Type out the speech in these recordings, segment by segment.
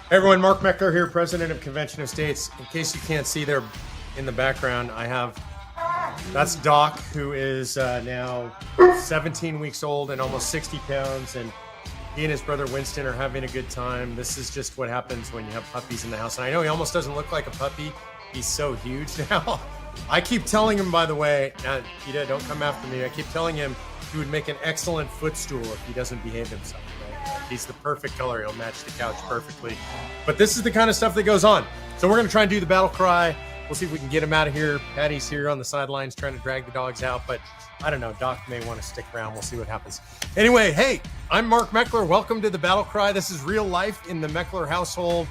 Hey everyone, Mark Meckler here, president of Convention of States. In case you can't see there in the background, that's Doc, who is now 17 weeks old and almost 60 pounds. And he and his brother Winston are having a good time. This is just what happens when you have puppies in the house. And I know he almost doesn't look like a puppy. He's so huge now. I keep telling him, by the way, Peter, don't come after me. I keep telling him he would make an excellent footstool if he doesn't behave himself. He's the perfect color. He'll match the couch perfectly. But this is the kind of stuff that goes on. So we're going to try and do the battle cry. We'll see if we can get him out of here. Patty's here on the sidelines trying to drag the dogs out. But I don't know. Doc may want to stick around. We'll see what happens. Anyway, hey, I'm Mark Meckler. Welcome to the battle cry. This is real life in the Meckler household.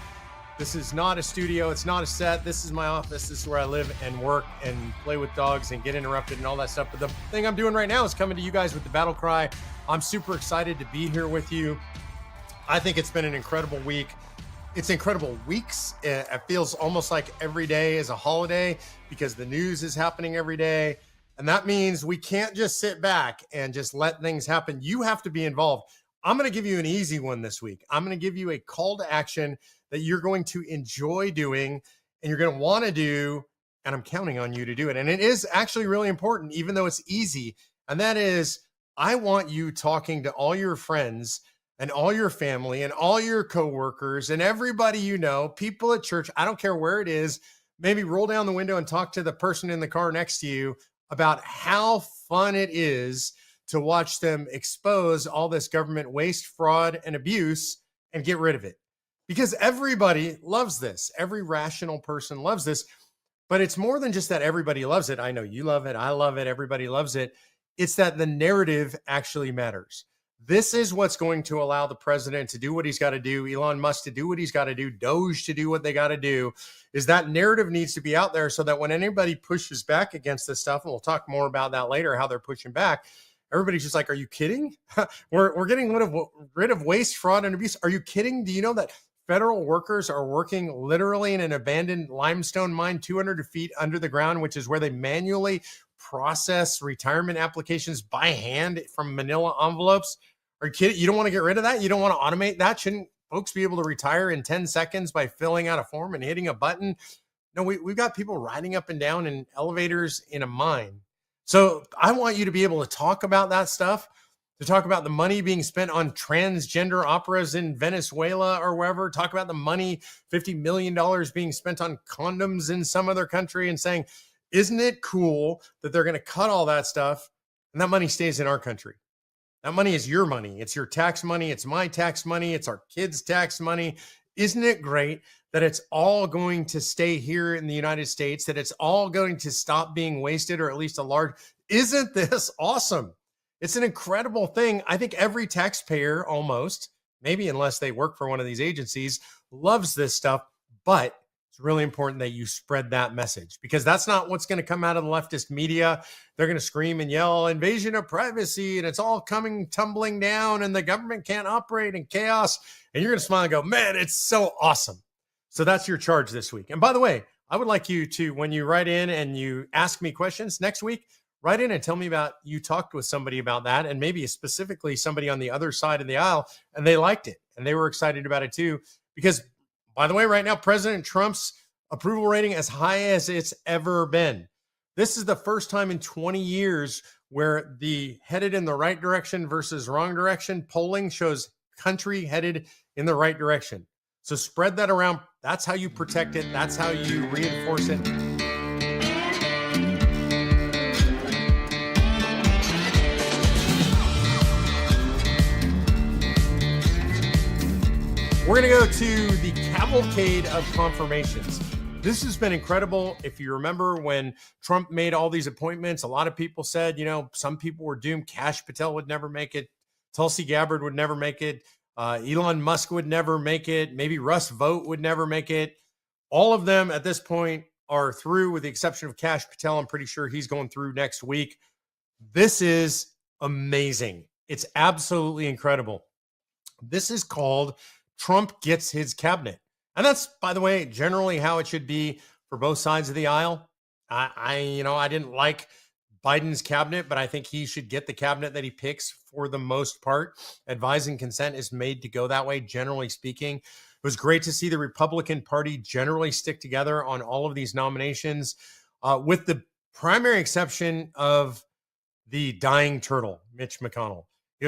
This is not a studio. It's not a set. This is my office. This is where I live and work and play with dogs and get interrupted and all that stuff. But the thing I'm doing right now is coming to you guys with the battle cry. I'm super excited to be here with you. I think it's been an incredible week. It's incredible weeks. It feels almost like every day is a holiday because the news is happening every day. And that means we can't just sit back and just let things happen. You have to be involved. I'm going to give you an easy one this week. I'm going to give you a call to action that you're going to enjoy doing and you're going to want to do. And I'm counting on you to do it. And it is actually really important, even though it's easy. And that is, I want you talking to all your friends and all your family and all your coworkers and everybody you know, people at church, I don't care where it is, maybe roll down the window and talk to the person in the car next to you about how fun it is to watch them expose all this government waste, fraud, and abuse and get rid of it. Because everybody loves this. Every rational person loves this. But it's more than just that everybody loves it. I know you love it. I love it. Everybody loves it. It's that the narrative actually matters. This is what's going to allow the president to do what he's got to do, Elon Musk to do what he's got to do, Doge to do what they got to do, is that narrative needs to be out there so that when anybody pushes back against this stuff, and we'll talk more about that later, how they're pushing back, everybody's just like, are you kidding? We're getting rid of waste, fraud, and abuse. Are you kidding? Do you know that federal workers are working literally in an abandoned limestone mine 200 feet under the ground, which is where they manually process retirement applications by hand from manila envelopes? Are you kidding? You don't want to get rid of that? You don't want to automate that? Shouldn't folks be able to retire in 10 seconds by filling out a form and hitting a button? No, we've got people riding up and down in elevators in a mine. So I want you to be able to talk about that stuff, to talk about the money being spent on transgender operas in Venezuela or wherever, talk about the money, $50 million being spent on condoms in some other country and saying, isn't it cool that they're going to cut all that stuff and that money stays in our country? That money is your money. It's your tax money. It's my tax money. It's our kids' tax money. Isn't it great that it's all going to stay here in the United States, that it's all going to stop being wasted, or at least a large? Isn't this awesome? It's an incredible thing. I think every taxpayer almost, maybe unless they work for one of these agencies, loves this stuff. But it's really important that you spread that message, because that's not what's going to come out of the leftist media. They're going to scream and yell, invasion of privacy, and it's all coming tumbling down, and the government can't operate in chaos. And you're going to smile and go, man, it's so awesome. So that's your charge this week. And by the way, I would like you to, when you write in and you ask me questions next week, write in and tell me about you talked with somebody about that, and maybe specifically somebody on the other side of the aisle, and they liked it and they were excited about it too. Because, by the way, right now, President Trump's approval rating as high as it's ever been. This is the first time in 20 years where the headed in the right direction versus wrong direction polling shows country headed in the right direction. So spread that around. That's how you protect it. That's how you reinforce it. We're going to go to the cavalcade of confirmations. This has been incredible. If you remember when Trump made all these appointments, a lot of people said, some people were doomed. Kash Patel would never make it. Tulsi Gabbard would never make it. Elon Musk would never make it. Maybe Russ Vought would never make it. All of them at this point are through, with the exception of Kash Patel. I'm pretty sure he's going through next week. This is amazing. It's absolutely incredible. This is called Trump gets his cabinet. And that's, by the way, generally how it should be for both sides of the aisle. I didn't like Biden's cabinet, but I think he should get the cabinet that he picks for the most part. Advise and consent is made to go that way, generally speaking. was great to see the Republican Party generally stick together on all of these nominations, with the primary exception of the dying turtle, Mitch McConnell.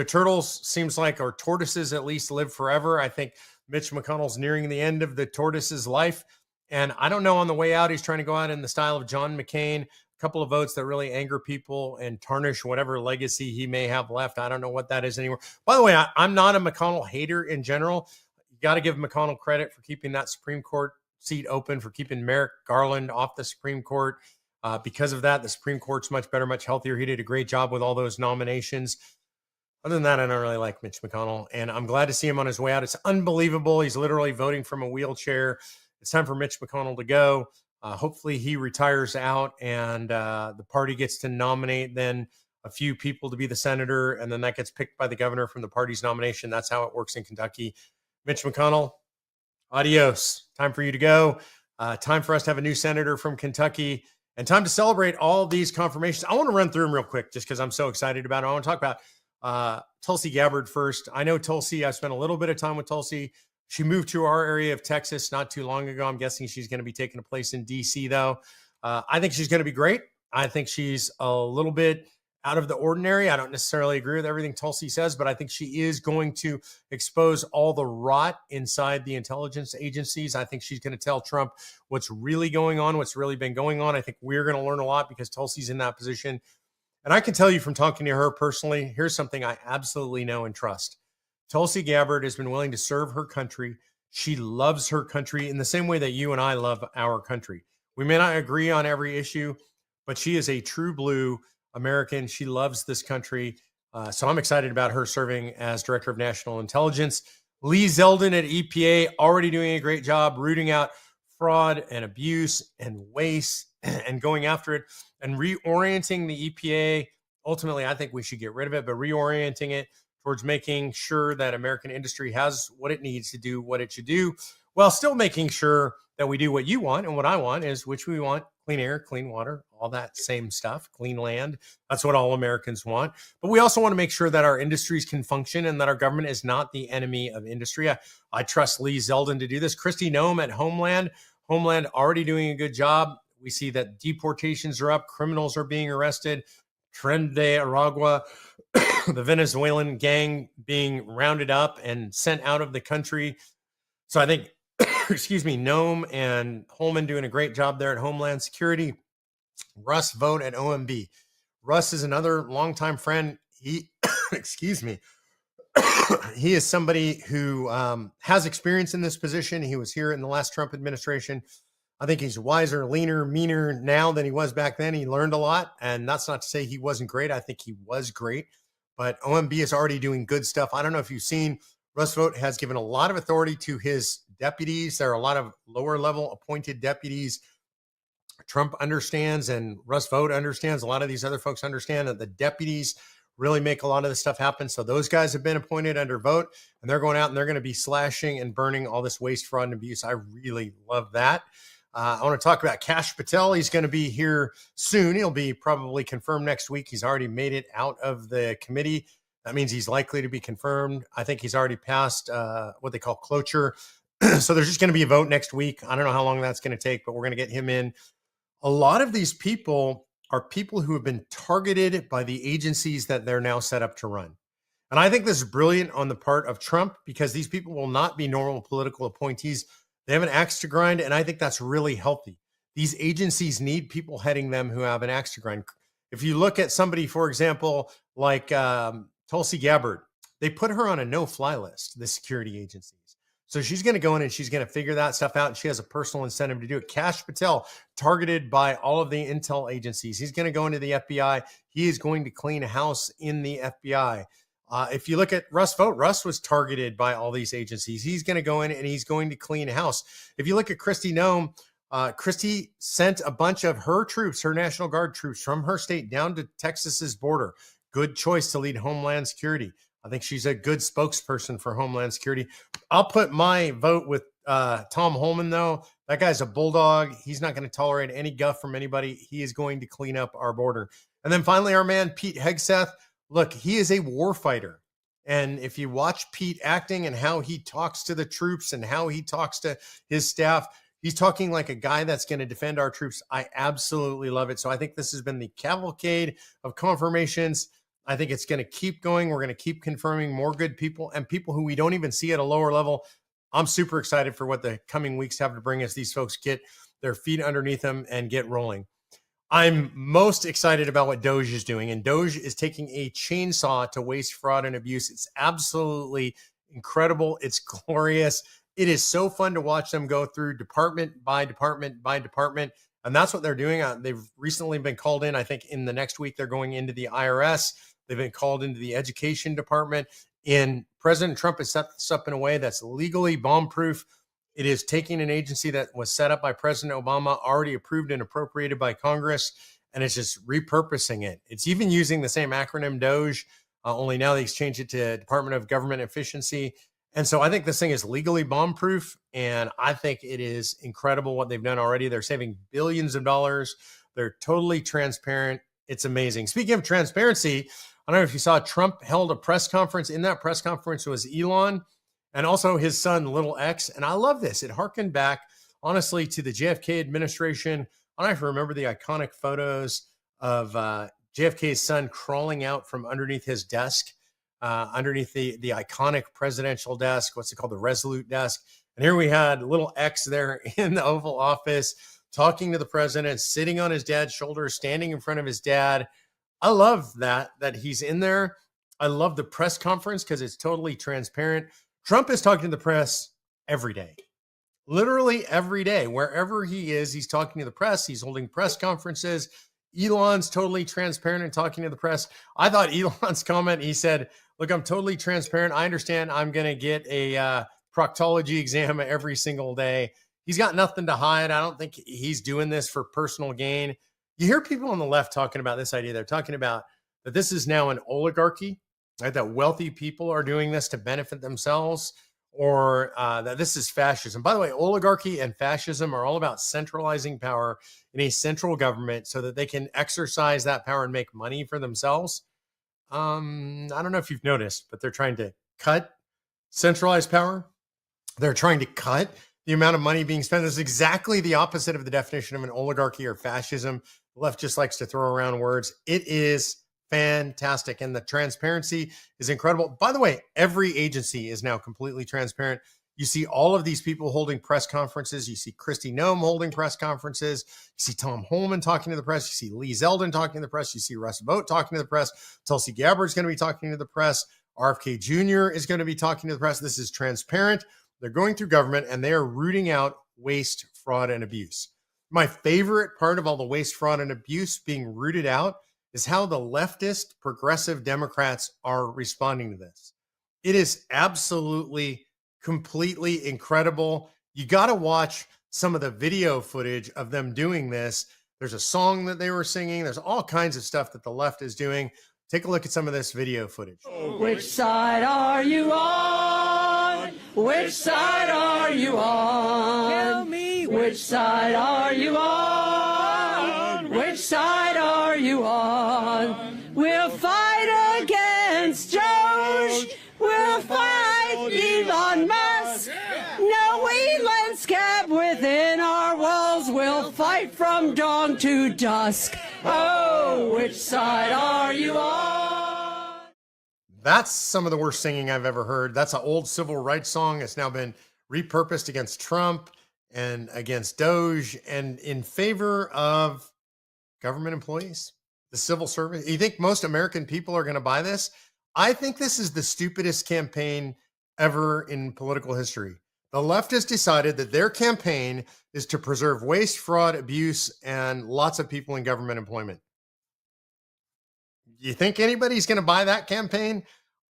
Turtles seems like, or tortoises at least, live forever. I think Mitch McConnell's nearing the end of the tortoise's life. And I don't know, on the way out, he's trying to go out in the style of John McCain, a couple of votes that really anger people and tarnish whatever legacy he may have left. I don't know what that is anymore. By the way, I'm not a McConnell hater in general. You got to give McConnell credit for keeping that Supreme Court seat open, for keeping Merrick Garland off the Supreme Court. Because of that, the Supreme Court's much better, much healthier. He did a great job with all those nominations. Other than that, I don't really like Mitch McConnell, and I'm glad to see him on his way out. It's unbelievable. He's literally voting from a wheelchair. It's time for Mitch McConnell to go. Hopefully he retires out, and the party gets to nominate then a few people to be the senator, and then that gets picked by the governor from the party's nomination. That's how it works in Kentucky. Mitch McConnell, adios. Time for you to go. Time for us to have a new senator from Kentucky. And time to celebrate all these confirmations. I want to run through them real quick just because I'm so excited about it. I want to talk about Tulsi Gabbard first. I know Tulsi. I spent a little bit of time with Tulsi. She moved to our area of Texas not too long ago. I'm guessing she's going to be taking a place in D.C., though. I think she's going to be great. I think she's a little bit out of the ordinary. I don't necessarily agree with everything Tulsi says, but I think she is going to expose all the rot inside the intelligence agencies. I think she's going to tell Trump what's really going on, what's really been going on. I think we're going to learn a lot because Tulsi's in that position. And I can tell you from talking to her personally, here's something I absolutely know and trust. Tulsi Gabbard has been willing to serve her country. She loves her country in the same way that you and I love our country. We may not agree on every issue, but she is a true blue American. She loves this country. So I'm excited about her serving as Director of National Intelligence. Lee Zeldin at EPA, already doing a great job rooting out fraud and abuse and waste and going after it and reorienting the EPA. Ultimately, I think we should get rid of it, but reorienting it towards making sure that American industry has what it needs to do what it should do, while still making sure that we do what you want and what I want, is which we want: clean air, clean water, all that same stuff, clean land. That's what all Americans want. But we also want to make sure that our industries can function and that our government is not the enemy of industry. I trust Lee Zeldin to do this. Kristi Noem at Homeland already doing a good job. We see that deportations are up, criminals are being arrested. Tren de Aragua, the Venezuelan gang, being rounded up and sent out of the country. So I think, Noem and Holman doing a great job there at Homeland Security. Russ Vought at OMB. Russ is another longtime friend. He, he is somebody who has experience in this position. He was here in the last Trump administration. I think he's wiser, leaner, meaner now than he was back then. He learned a lot, and that's not to say he wasn't great. I think he was great, but OMB is already doing good stuff. I don't know if you've seen, Russ Vought has given a lot of authority to his deputies. There are a lot of lower level appointed deputies. Trump understands, and Russ Vought understands, a lot of these other folks understand that the deputies really make a lot of this stuff happen. So those guys have been appointed under Vought, and they're going out and they're going to be slashing and burning all this waste, fraud, and abuse. I really love that. I want to talk about Kash Patel. He's going to be here soon. He'll be probably confirmed next week. He's already made it out of the committee. That means he's likely to be confirmed. I think he's already passed what they call cloture. So there's just going to be a vote next week. I don't know how long that's going to take, but we're going to get him in. A lot of these people are people who have been targeted by the agencies that they're now set up to run. And I think this is brilliant on the part of Trump, because these people will not be normal political appointees. They have an axe to grind, and I think that's really healthy. These agencies need people heading them who have an axe to grind. If you look at somebody, for example, like Tulsi Gabbard, they put her on a no-fly list, the security agencies. So she's going to go in and she's going to figure that stuff out, and she has a personal incentive to do it. Kash Patel, targeted by all of the intel agencies. He's going to go into the FBI. He is going to clean house in the FBI. If you look at Russ Vought, Russ was targeted by all these agencies. He's going to go in and he's going to clean house. If you look at Kristi Noem, Kristi sent a bunch of her troops, her National Guard troops, from her state down to Texas's border. Good choice to lead Homeland Security. I think she's a good spokesperson for Homeland Security. I'll put my vote with Tom Holman, though. That guy's a bulldog. He's not going to tolerate any guff from anybody. He is going to clean up our border. And then finally, our man, Pete Hegseth. Look, he is a war fighter. And if you watch Pete acting and how he talks to the troops and how he talks to his staff, he's talking like a guy that's going to defend our troops. I absolutely love it. So I think this has been the cavalcade of confirmations. I think it's going to keep going. We're going to keep confirming more good people and people who we don't even see at a lower level. I'm super excited for what the coming weeks have to bring as these folks get their feet underneath them and get rolling. I'm most excited about what Doge is doing, and Doge is taking a chainsaw to waste, fraud, and abuse. It's absolutely incredible. It's glorious. It is so fun to watch them go through department by department by department, and that's what they're doing. They've recently been called in. I think in the next week, they're going into the IRS. They've been called into the education department, and President Trump has set this up in a way that's legally bomb-proof. It is taking an agency that was set up by President Obama, already approved and appropriated by Congress, and it's just repurposing it. It's even using the same acronym Doge, only now they've changed it to Department of Government Efficiency. And so I think this thing is legally bomb-proof, and I think it is incredible what they've done already. They're saving billions of dollars. They're totally transparent. It's amazing. Speaking of transparency, I don't know if you saw, Trump held a press conference. In that press conference was Elon and also his son, Little X. And I love this. It harkened back, honestly, to the JFK administration. I don't know if you remember the iconic photos of JFK's son crawling out from underneath his desk, underneath the iconic presidential desk. What's it called? The Resolute desk. And here we had Little X there in the Oval Office talking to the president, sitting on his dad's shoulder, standing in front of his dad. I love that he's in there. I love the press conference because it's totally transparent. Trump is talking to the press every day, literally every day. Wherever he is, he's talking to the press. He's holding press conferences. Elon's totally transparent and talking to the press. I thought Elon's comment, he said, look, I'm totally transparent. I understand I'm going to get a proctology exam every single day. He's got nothing to hide. I don't think he's doing this for personal gain. You hear people on the left talking about this idea. They're talking about that this is now an oligarchy, right? That wealthy people are doing this to benefit themselves, or that this is fascism. By the way, oligarchy and fascism are all about centralizing power in a central government so that they can exercise that power and make money for themselves. I don't know if you've noticed, but they're trying to cut centralized power. They're trying to cut the amount of money being spent. Is exactly the opposite of the definition of an oligarchy or fascism. The left just likes to throw around words. It is fantastic. And the transparency is incredible. By the way, every agency is now completely transparent. You see all of these people holding press conferences. You see Kristi Noem holding press conferences. You see Tom Homan talking to the press. You see Lee Zeldin talking to the press. You see Russ Vought talking to the press. Tulsi Gabbard is going to be talking to the press. RFK Jr. is going to be talking to the press. This is transparent. They're going through government and they are rooting out waste, fraud, and abuse. My favorite part of all the waste, fraud, and abuse being rooted out is how the leftist progressive Democrats are responding to this. It is absolutely, completely incredible. You got to watch some of the video footage of them doing this. There's a song that they were singing. There's all kinds of stuff that the left is doing. Take a look at some of this video footage. Which side are you on? Which side are you on? Tell me. Which side are you on? Which side are you on? We'll fight against Doge. We'll fight Elon Musk. No Elon scab within our walls. We'll fight from dawn to dusk. Oh, which side are you on? That's some of the worst singing I've ever heard. That's an old civil rights song. It's now been repurposed against Trump and against Doge and in favor of government employees, the civil service. You think most American people are going to buy this? I think this is the stupidest campaign ever in political history. The left has decided that their campaign is to preserve waste, fraud, abuse, and lots of people in government employment. You think anybody's going to buy that campaign?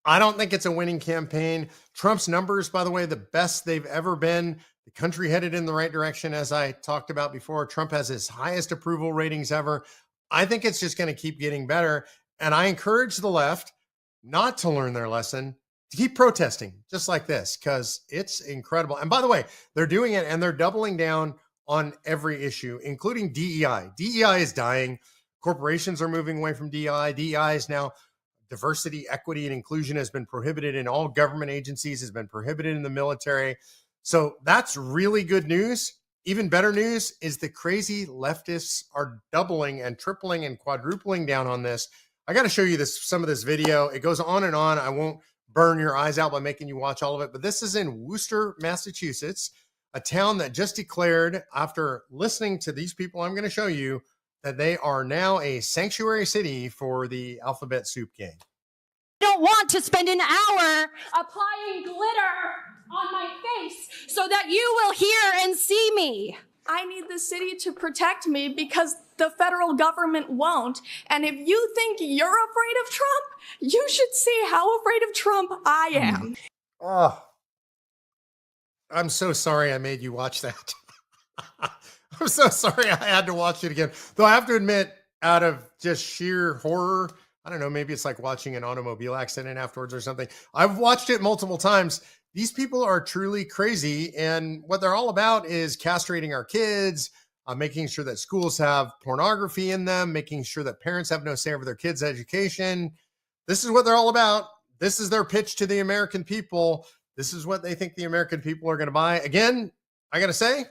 I don't think it's a winning campaign. Trump's numbers, by the way, the best they've ever been. The country headed in the right direction, as I talked about before. Trump has his highest approval ratings ever. I think it's just going to keep getting better. And I encourage the left not to learn their lesson, to keep protesting just like this, because it's incredible. And by the way, they're doing it and they're doubling down on every issue, including DEI. DEI is dying. Corporations are moving away from DEI. DEI is now diversity, equity, and inclusion has been prohibited in all government agencies, has been prohibited in the military. So that's really good news. Even better news is the crazy leftists are doubling and tripling and quadrupling down on this. I got to show you some of this video. It goes on and on. I won't burn your eyes out by making you watch all of it, but this is in Worcester, Massachusetts, a town that just declared, after listening to these people I'm going to show you, that they are now a sanctuary city for the alphabet soup gang. I don't want to spend an hour applying glitter on my face so that you will hear and see me. I need the city to protect me because the federal government won't. And if you think you're afraid of Trump, you should see how afraid of Trump I am. Oh, I'm so sorry I made you watch that. I'm so sorry I had to watch it again. Though I have to admit, out of just sheer horror, I don't know, maybe it's like watching an automobile accident afterwards or something. I've watched it multiple times. These people are truly crazy. And what they're all about is castrating our kids, making sure that schools have pornography in them, making sure that parents have no say over their kids' education. This is what they're all about. This is their pitch to the American people. This is what they think the American people are going to buy. Again, I got to say,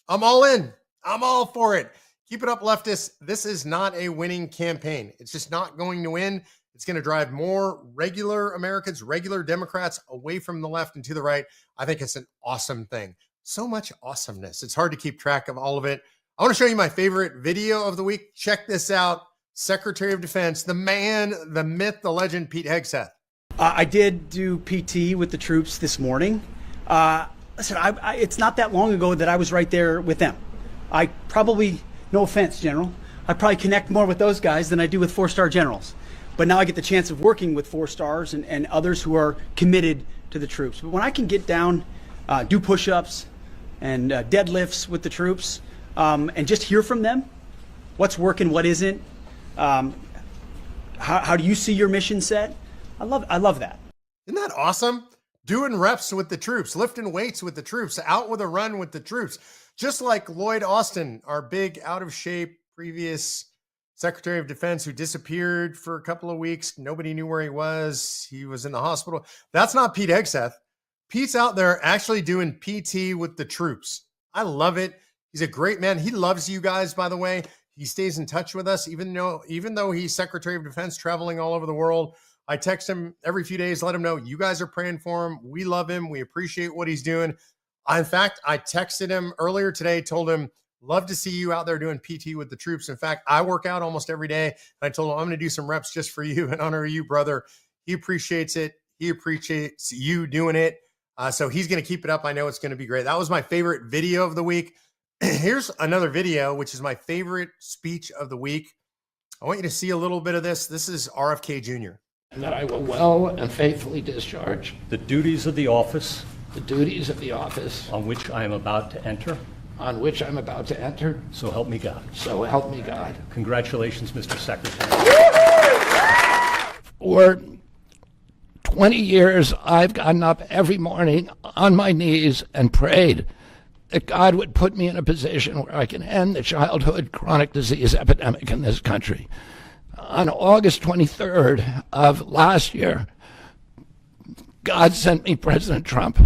I'm all in. I'm all for it. Keep it up, leftists. This is not a winning campaign. It's just not going to win. It's going to drive more regular Americans, regular Democrats away from the left and to the right. I think it's an awesome thing. So much awesomeness. It's hard to keep track of all of it. I want to show you my favorite video of the week. Check this out. Secretary of Defense, the man, the myth, the legend, Pete Hegseth. I did do PT with the troops this morning. Listen, it's not that long ago that I was right there with them. I probably, no offense, General, I probably connect more with those guys than I do with four-star generals. But now I get the chance of working with four stars and others who are committed to the troops. But when I can get down, do push-ups and deadlifts with the troops, and just hear from them, what's working, what isn't, how do you see your mission set? I love that. Isn't that awesome? Doing reps with the troops, lifting weights with the troops, out with a run with the troops. Just like Lloyd Austin, our big out of shape previous Secretary of Defense who disappeared for a couple of weeks. Nobody knew where he was. He was in the hospital. That's not Pete Hegseth. Pete's out there actually doing PT with the troops. I love it. He's a great man. He loves you guys, by the way. He stays in touch with us, even though he's Secretary of Defense traveling all over the world. I text him every few days, let him know you guys are praying for him. We love him. We appreciate what he's doing. In fact, I texted him earlier today, told him, love to see you out there doing PT with the troops. In fact, I work out almost every day. And I told him I'm going to do some reps just for you and honor you, brother. He appreciates it. He appreciates you doing it. So he's going to keep it up. I know it's going to be great. That was my favorite video of the week. Here's another video, which is my favorite speech of the week. I want you to see a little bit of this. This is RFK Jr. And that I will well and faithfully discharge the duties of the office on which I am about to enter. So help me God. So help me God. Congratulations, Mr. Secretary. For 20 years, I've gotten up every morning on my knees and prayed that God would put me in a position where I can end the childhood chronic disease epidemic in this country. On August 23rd of last year, God sent me President Trump.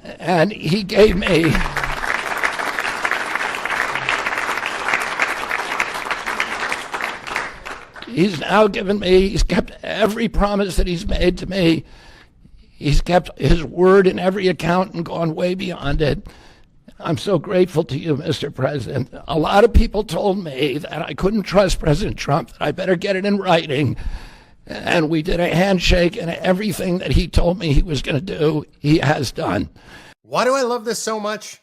And he gave me he's kept every promise that he's made to me. He's kept his word in every account and gone way beyond it. I'm so grateful to you, Mr. President. A lot of people told me that I couldn't trust President Trump, that I better get it in writing. And we did a handshake, and everything that he told me he was going to do, he has done. Why do I love this so much?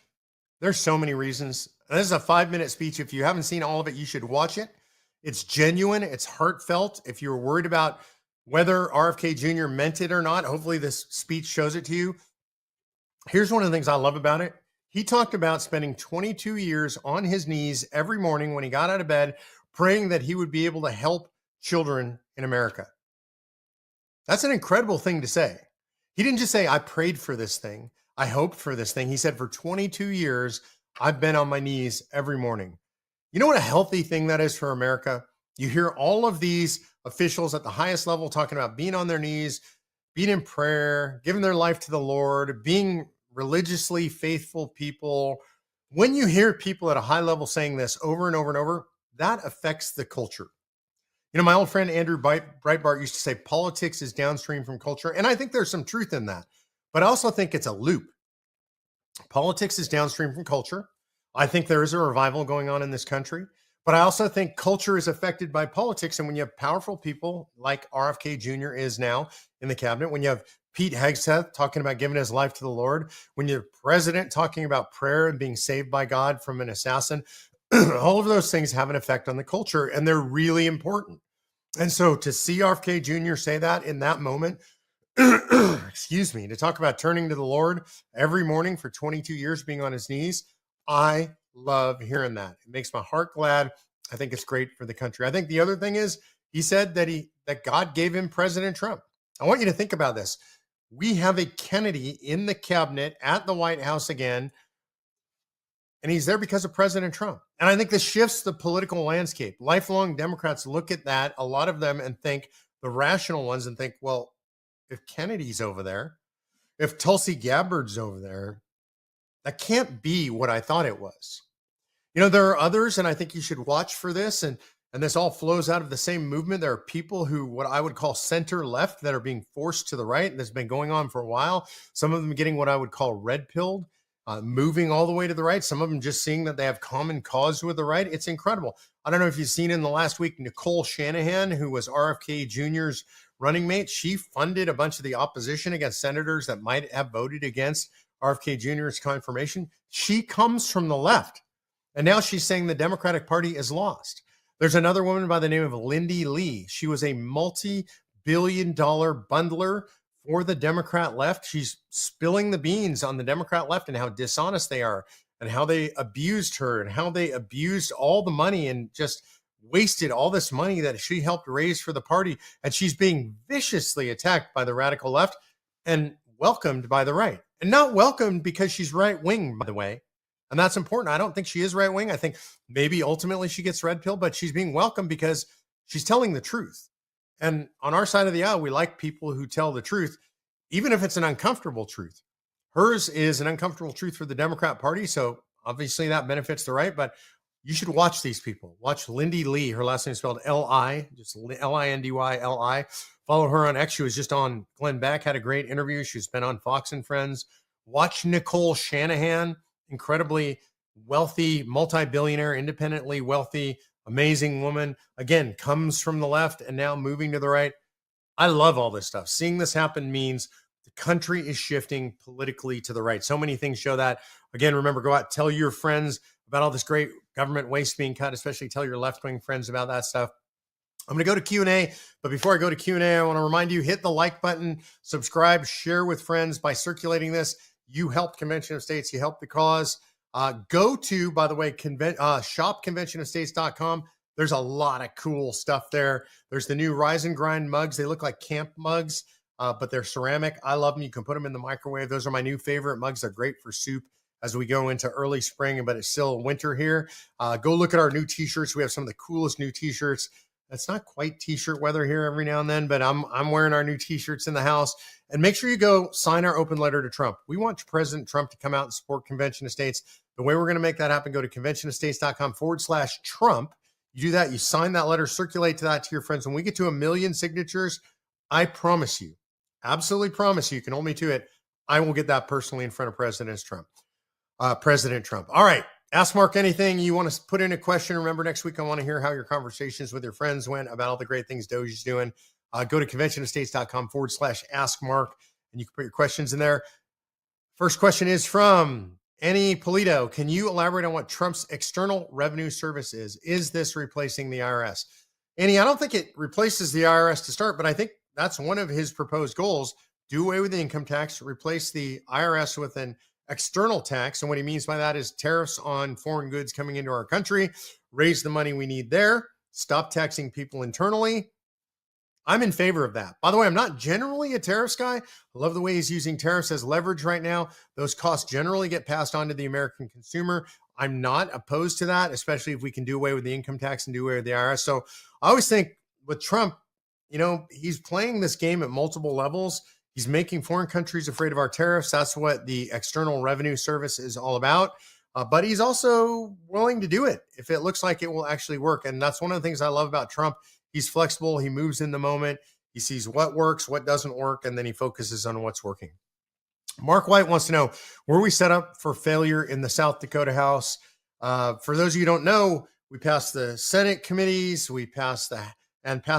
There's so many reasons. This is a 5-minute speech. If you haven't seen all of it, you should watch it. It's genuine. It's heartfelt. If you're worried about whether RFK Jr. meant it or not, hopefully this speech shows it to you. Here's one of the things I love about it. He talked about spending 22 years on his knees every morning when he got out of bed, praying that he would be able to help children in America. That's an incredible thing to say. He didn't just say, I prayed for this thing. I hoped for this thing. He said, for 22 years, I've been on my knees every morning. You know what a healthy thing that is for America? You hear all of these officials at the highest level talking about being on their knees, being in prayer, giving their life to the Lord, being religiously faithful people. When you hear people at a high level saying this over and over and over, that affects the culture. You know, my old friend Andrew Breitbart used to say politics is downstream from culture. And I think there's some truth in that. But I also think it's a loop. Politics is downstream from culture. I think there is a revival going on in this country. But I also think culture is affected by politics. And when you have powerful people like RFK Jr. is now in the cabinet, when you have Pete Hegseth talking about giving his life to the Lord, when you have president talking about prayer and being saved by God from an assassin, all of those things have an effect on the culture, and they're really important. And so to see RFK Jr. say that in that moment, excuse me, to talk about turning to the Lord every morning for 22 years, being on his knees, I love hearing that. It makes my heart glad. I think it's great for the country. I think the other thing is he said that God gave him President Trump. I want you to think about this. We have a Kennedy in the cabinet at the White House again, and he's there because of President Trump. And I think this shifts the political landscape. Lifelong Democrats look at that, a lot of them, and think, the rational ones, and think, well, if Kennedy's over there, if Tulsi Gabbard's over there, that can't be what I thought it was. You know, there are others, and I think you should watch for this, and this all flows out of the same movement. There are people who, what I would call center left, that are being forced to the right, and this has been going on for a while. Some of them getting what I would call red-pilled, moving all the way to the right. Some of them just seeing that they have common cause with the right. It's incredible. I don't know if you've seen in the last week, Nicole Shanahan, who was RFK Jr.'s running mate, she funded a bunch of the opposition against senators that might have voted against RFK Jr.'s confirmation. She comes from the left. And now she's saying the Democratic Party is lost. There's another woman by the name of Lindy Lee. She was a multi-billion-dollar bundler for the Democrat left. She's spilling the beans on the Democrat left and how dishonest they are and how they abused her and how they abused all the money and just wasted all this money that she helped raise for the party. And she's being viciously attacked by the radical left and welcomed by the right. And not welcomed because she's right-wing, by the way. And that's important. I don't think she is right-wing. I think maybe ultimately she gets red pill, but she's being welcomed because she's telling the truth. And on our side of the aisle, we like people who tell the truth, even if it's an uncomfortable truth. Hers is an uncomfortable truth for the Democrat Party. So obviously that benefits the right, but you should watch these people. Watch Lindy Lee. Her last name is spelled L-I, just L-I-N-D-Y-L-I. Follow her on X. She was just on Glenn Beck, had a great interview. She's been on Fox and Friends. Watch Nicole Shanahan, incredibly wealthy, multi-billionaire, independently wealthy, amazing woman. Again, comes from the left and now moving to the right. I love all this stuff. Seeing this happen means the country is shifting politically to the right. So many things show that. Again, remember, go out, tell your friends about all this great government waste being cut, especially tell your left-wing friends about that stuff. I'm going to go to Q&A, but before I go to Q&A, I want to remind you, hit the like button, subscribe, share with friends. By circulating this, you help Convention of States, you help the cause. Go to, by the way, shopconventionofstates.com. There's a lot of cool stuff there. There's the new Rise and Grind mugs. They look like camp mugs, but they're ceramic. I love them. You can put them in the microwave. Those are my new favorite mugs. They're great for soup as we go into early spring, but it's still winter here. Go look at our new t-shirts. We have some of the coolest new t-shirts. It's not quite t-shirt weather here every now and then, but I'm wearing our new t-shirts in the house. And make sure you go sign our open letter to Trump. We want President Trump to come out and support Convention of States. The way we're going to make that happen, go to conventionofstates.com/Trump. You do that, you sign that letter, circulate that to your friends. When we get to 1 million signatures, I promise you, absolutely promise you can hold me to it, I will get that personally in front of President Trump. All right. Ask Mark anything you want to put in a question. Remember, next week, I want to hear how your conversations with your friends went about all the great things Doge's doing. Go to conventionofstates.com/Ask Mark, and you can put your questions in there. First question is from Annie Polito. Can you elaborate on what Trump's external revenue service is? Is this replacing the IRS? Annie, I don't think it replaces the IRS to start, but I think that's one of his proposed goals. Do away with the income tax, replace the IRS with an external tax. And what he means by that is tariffs on foreign goods coming into our country, raise the money we need there, stop taxing people internally. I'm in favor of that. By the way, I'm not generally a tariffs guy. I love the way he's using tariffs as leverage right now. Those costs generally get passed on to the American consumer. I'm not opposed to that, especially if we can do away with the income tax and do away with the IRS. So I always think with Trump, he's playing this game at multiple levels. He's making foreign countries afraid of our tariffs. That's what the External Revenue Service is all about. But he's also willing to do it if it looks like it will actually work. And that's one of the things I love about Trump. He's flexible. He moves in the moment. He sees what works, what doesn't work, and then he focuses on what's working. Mark White wants to know, were we set up for failure in the South Dakota House? For those of you who don't know, we passed the Senate committees. We passed the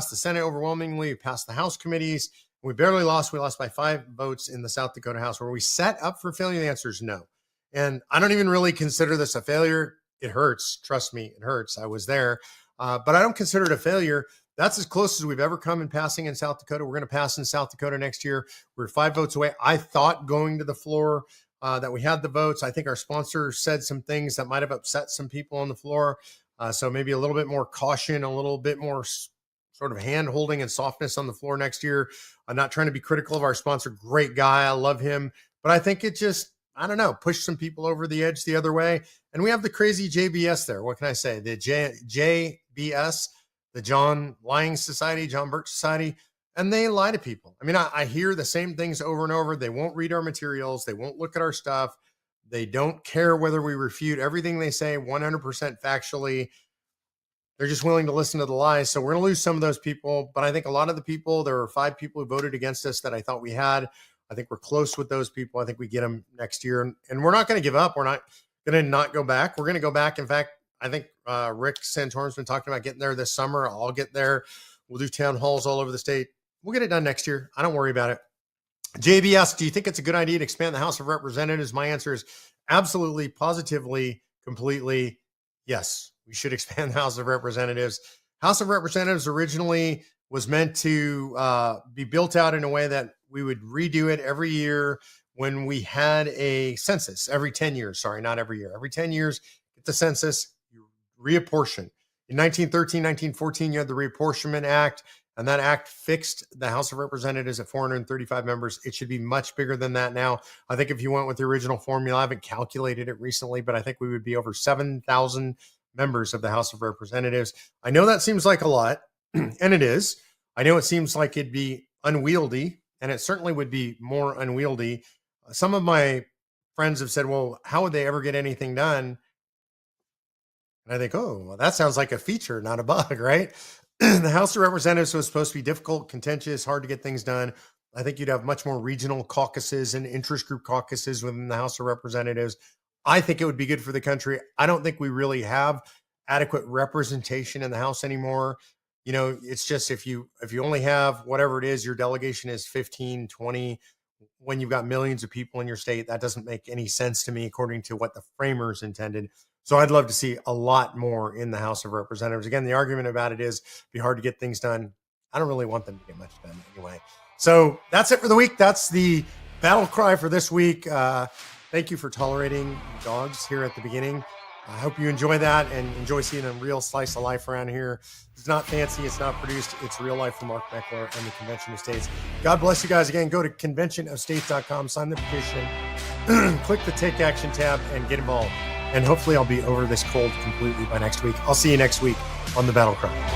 Senate overwhelmingly. We passed the House committees. We barely lost. We lost by 5 votes in the South Dakota House. Were we set up for failure? The answer is no. And I don't even really consider this a failure. It hurts. Trust me, it hurts. I was there. But I don't consider it a failure. That's as close as we've ever come in passing in South Dakota. We're going to pass in South Dakota next year. We're 5 votes away. I thought going to the floor that we had the votes. I think our sponsor said some things that might have upset some people on the floor. So maybe a little bit more caution, a little bit more sort of hand holding and softness on the floor next year. I'm not trying to be critical of our sponsor. Great guy. I love him. But I think it just, I don't know, pushed some people over the edge the other way. And we have the crazy JBS there. What can I say? The JBS, the John Lying Society, John Birch Society, and they lie to people. I mean, I hear the same things over and over. They won't read our materials. They won't look at our stuff. They don't care whether we refute everything they say 100% factually. They're just willing to listen to the lies. So we're going to lose some of those people. But I think a lot of the people, there were 5 people who voted against us that I thought we had. I think we're close with those people. I think we get them next year. And we're not going to give up. We're not going to not go back. We're going to go back. In fact, I think Rick Santorum's been talking about getting there this summer. I'll get there. We'll do town halls all over the state. We'll get it done next year. I don't worry about it. JBS, do you think it's a good idea to expand the House of Representatives? My answer is absolutely, positively, completely yes. We should expand the House of Representatives. House of Representatives originally was meant to be built out in a way that we would redo it every year when we had a census, every 10 years. Sorry, not every year. Every 10 years, get the census, you reapportion. In 1913, 1914, you had the Reapportionment Act, and that act fixed the House of Representatives at 435 members. It should be much bigger than that now. I think if you went with the original formula, I haven't calculated it recently, but I think we would be over 7,000 members of the House of Representatives. I know that seems like a lot, and it is. I know it seems like it'd be unwieldy, and it certainly would be more unwieldy. Some of my friends have said, well, how would they ever get anything done? And I think, oh, well, that sounds like a feature, not a bug, right? The House of Representatives was supposed to be difficult, contentious, hard to get things done. I think you'd have much more regional caucuses and interest group caucuses within the House of Representatives. I think it would be good for the country. I don't think we really have adequate representation in the House anymore. You know, it's just if you only have whatever it is, your delegation is 15, 20, when you've got millions of people in your state, that doesn't make any sense to me according to what the framers intended. So I'd love to see a lot more in the House of Representatives. Again, the argument about it is it'd be hard to get things done. I don't really want them to get much done anyway. So that's it for the week. That's the battle cry for this week. Thank you for tolerating dogs here at the beginning. I hope you enjoy that and enjoy seeing a real slice of life around here. It's not fancy. It's not produced. It's real life from Mark Meckler and the Convention of States. God bless you guys. Again, go to conventionofstates.com, sign the petition, click the Take Action tab, and get involved. And hopefully I'll be over this cold completely by next week. I'll see you next week on the Battle Cry.